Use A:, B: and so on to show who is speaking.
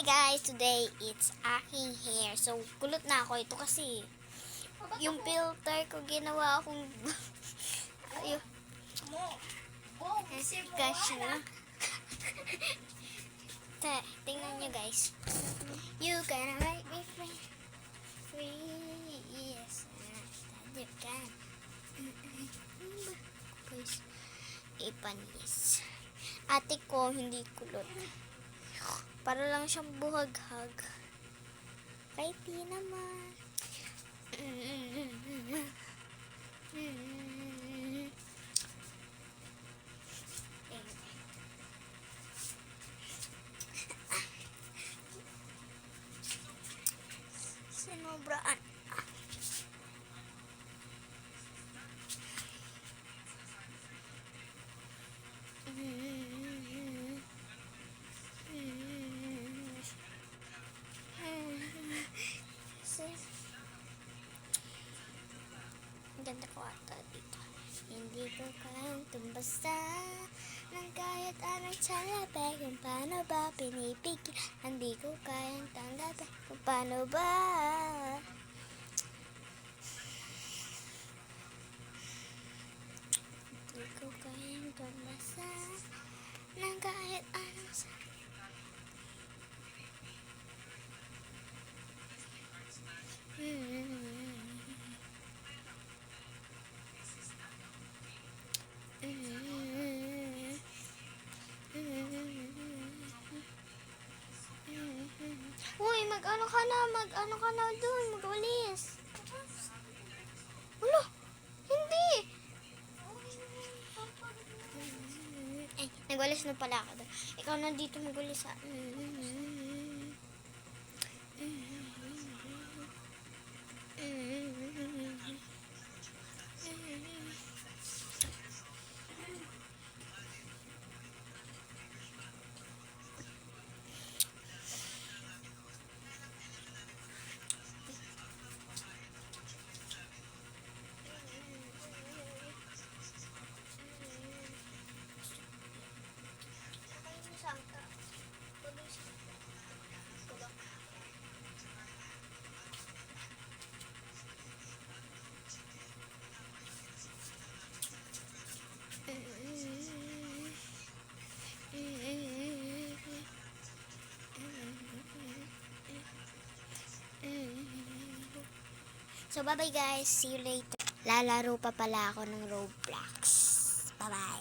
A: Hi guys, today it's aking hair. So, kulot na ako ito kasi yung filter ko ginawa akong ayun, gosh na. Tingnan nyo guys. You can make me free. Yes, you can. Guys, ipanis. Ate ko hindi kulot. Para lang siyang buhaghag. Kahit di naman. Sinobraan. Ganda ko ata dito. Hindi ko kayang tumbasa ng kahit anong salapi. Kung paano ba pinipigil. Hindi ko kayang tanggapin. Kung paano ba. Hindi ko kayang tumbasa ng kahit anong salapi. Uy, mag-ano ka na dun, mag-ulis. Wala, hindi. Ay, nag-ulis na pala ako doon. Ikaw na dito mag-ulis ha. So, bye-bye guys. See you later. Lalaro pa pala ako ng Roblox. Bye-bye.